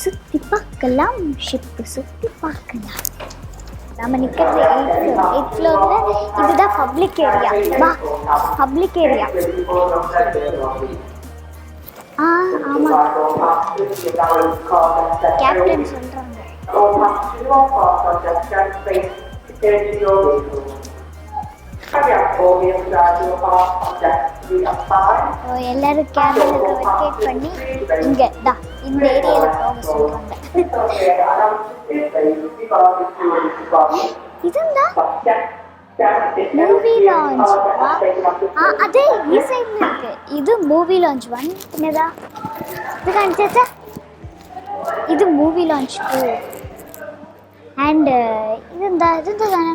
சுற்றி பார்க்கலாம், ஷிப்பு சுற்றி பார்க்கலாம். நம்ம நிற்கிறது 8th ஃப்ளோரில். இதுதான் பப்ளிக் ஏரியா. வா, பப்ளிக் ஏரியா. ஆமாம், கேப்டன் சொல்கிறாங்க. எல்லாரும் கேபினுக்கு வெக்கேட் பண்ணி இங்கே தான் இந்த ஏரியாவில் போக சொல்கிறாங்க. இதுதான் மூவி லான்ச். அதே ഈ സൈഡിൽ இருக்கு. இது மூவி லான்ச் 1. என்னதா இது காണിച്ചാ? இது மூவி லான்ச் 2. அண்ட் இதுதான்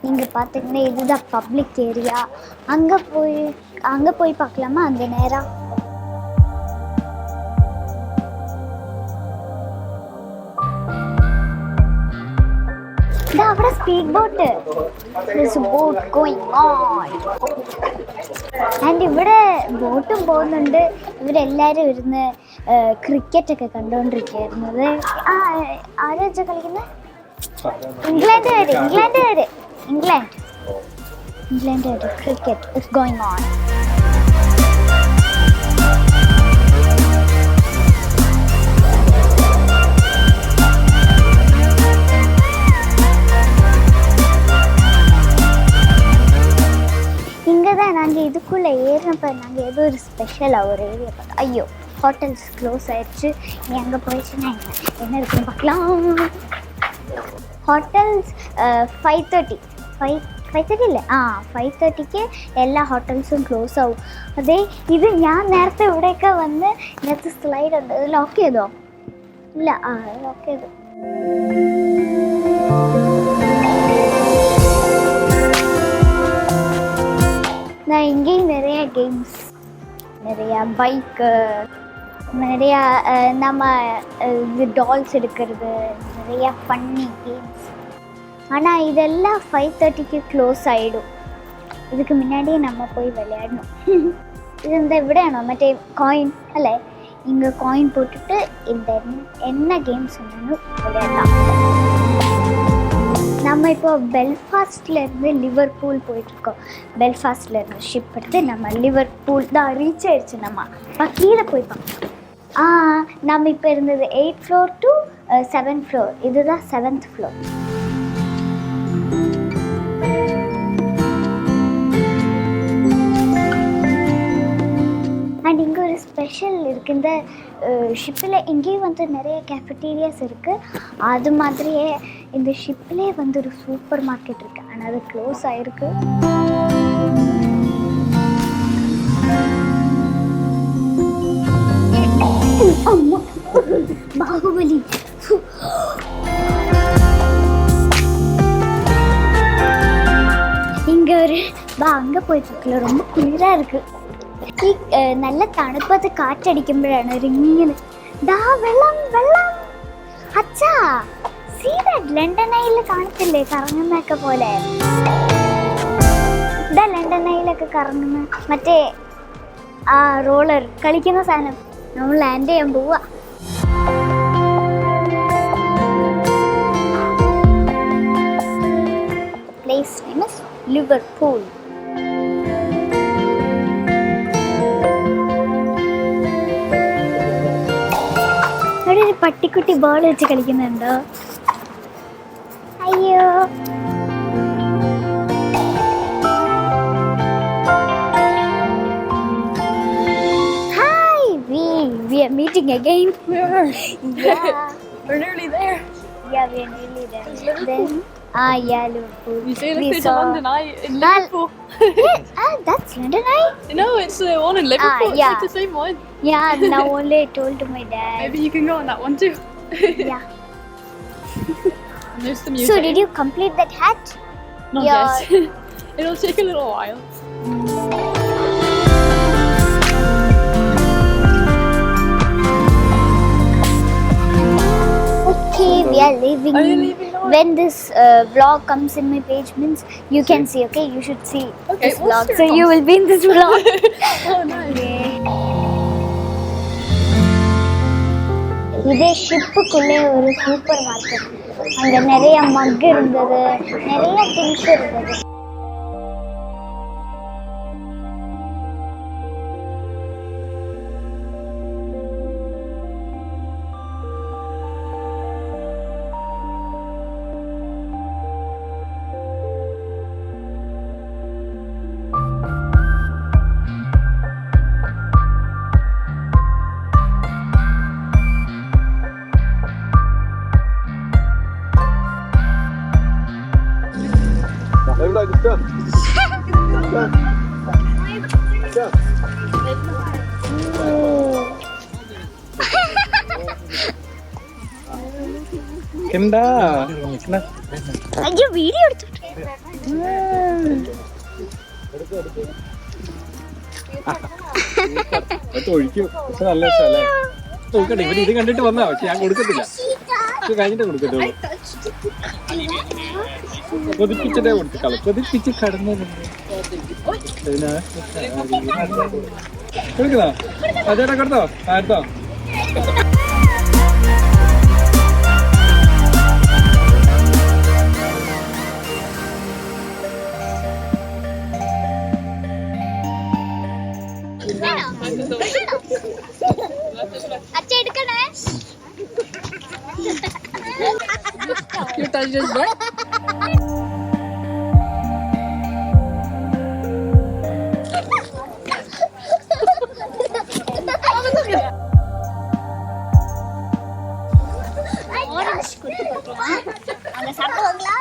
நீங்கள் பார்த்தீங்கன்னா இதுதான் பப்ளிக் ஏரியா. அங்கே போய் பார்க்கலாமா? அங்கே நேராக അവിടെ speed boat. Boat going on. And ഇവിടെ ബോട്ടും പോകുന്നുണ്ട്. ഇവരെല്ലാവരും ഇരുന്ന് ക്രിക്കറ്റൊക്കെ കണ്ടുകൊണ്ടിരിക്കുകയായിരുന്നത്. ആരാ കളിക്കുന്നത്? England. Cricket is going on. இங்கே தான் நாங்கள் இதுக்குள்ளே ஏறினப்போ நாங்கள் ஏதோ ஒரு ஸ்பெஷலாக ஒரு ஏரியா பார்த்தோம். ஐயோ, ஹோட்டல்ஸ் க்ளோஸ் ஆயிடுச்சு. நீ அங்கே போயிடுச்சுன்னா என்ன இருக்குன்னு பார்க்கலாம். ഹോട്ടൽസ് 5:30 ഇല്ലേ? 5:30ക്ക് എല്ലാ ഹോട്ടൽസും ക്ലോസ് ആവും. അതെ, ഇത് ഞാൻ നേരത്തെ ഇവിടെയൊക്കെ വന്ന് ഇങ്ങനത്തെ സ്ലൈഡ് ഉണ്ട്. ഇത് ലോക്ക് ചെയ്തോ? ഇല്ല. ലോക്ക് ചെയ്തു. இங்கேயும் நிறைய கேம்ஸ், நிறையா பைக்கு, நிறையா நம்ம இது டால்ஸ் எடுக்கிறது, நிறையா ஃபன்னி கேம்ஸ். ஆனால் இதெல்லாம் 5:30க்கு க்ளோஸ் ஆகிடும். இதுக்கு முன்னாடியே நம்ம போய் விளையாடணும். இது இந்த இവിടെയാണോ മറ്റേ കോയിൻ അല്ലേ? இங்கே காயின் போட்டுட்டு இந்த என்ன கேம்ஸ் வேணாலும் விளையாடலாம். நம்ம இப்போ பெல்ஃபாஸ்ட்லேருந்து லிவர்பூல் போயிட்டுருக்கோம். பெல்ஃபாஸ்ட்லேருந்து ஷிப் எடுத்து நம்ம லிவர்பூல் தான் ரீச் ஆயிடுச்சு. நம்ம கீழே போய் பார்க்கலாம். நம்ம இப்போ இருந்தது 8th floor to 7th floor. இதுதான் 7th floor. அண்ட் இங்கே ஒரு ஸ்பெஷல் இருக்குது. இந்த ஷிப்பில் இங்கேயும் வந்து நிறைய கேஃபட்டீரியாஸ் இருக்குது. அது மாதிரியே இந்த ஷிப்பிலே வந்து ஒரு சூப்பர் மார்க்கெட் இருக்குது. ஆனால் அது க்ளோஸ் ஆகிருக்கு. பாகுபலி. இங்கே ஒரு அங்கே போயிட்டு ரொம்ப குளிராக இருக்குது. നല്ല തണുപ്പത്ത് കാറ്റടിക്കുമ്പോഴാണ് ഒരു ഇങ്ങനെ വെള്ളം. അച്ഛാ, സീ ദാറ്റ് ലണ്ടൻ ഐയിൽ കാണത്തില്ലേ കറങ്ങുന്നൊക്കെ പോലെ? ഇതാ ലണ്ടൻ ഐയിലൊക്കെ കറങ്ങുന്ന മറ്റേ റോളർ കളിക്കുന്ന സാധനം. നമ്മൾ ലാൻഡ് ചെയ്യാൻ പോവാ. Place famous Liverpool. അവിടെ ഒരു പട്ടിക്കുട്ടി ബോൾ വെച്ച് കളിക്കുന്നുണ്ടോ? അയ്യോ, we are meeting again. Yeah. We're nearly there. Yeah, we are nearly there. Then, yeah, Liverpool. You say like there's a London Eye in Liverpool. That's London Eye? No, it's the one in Liverpool. Yeah. It's like the same one. Yeah, now only I told to my dad. Maybe you can go on that one too. Yeah. And there's the museum. So, did you complete that hat? Not yet. It'll take a little while. Okay, we are leaving. Are you leaving now? When this vlog comes in my page means you can see. Okay, you should see this vlog. So you will be in this vlog. Oh, nice. Okay. இதே ஷிப்புக்குள்ளே ஒரு super market. அங்கே நிறைய மக் இருந்தது, நிறைய things இருந்தது. എന്താ അയ്യോ video ഒഴിക്കും. പക്ഷെ നല്ല രസമല്ലേ? നോക്കട്ടെ, ഇവര് ഇത് കണ്ടിട്ട് വന്നാ. പക്ഷെ ഞാൻ കൊടുക്കത്തില്ല, ഇത് കഴിഞ്ഞിട്ടേ കൊടുക്കത്തുള്ളൂ. കൊതിപ്പിച്ചിട്ടേ കൊടുത്തിട്ടുള്ളൂ. കൊതിപ്പിച്ച് കടന്നു കൊടുക്കുന്നോ? അതേടാ കൊടുത്തോ? ആയിരത്തോ? You touched his butt? Orange குட்டி பார்க்கலாம். அங்க சாப்பிடுவாங்களா?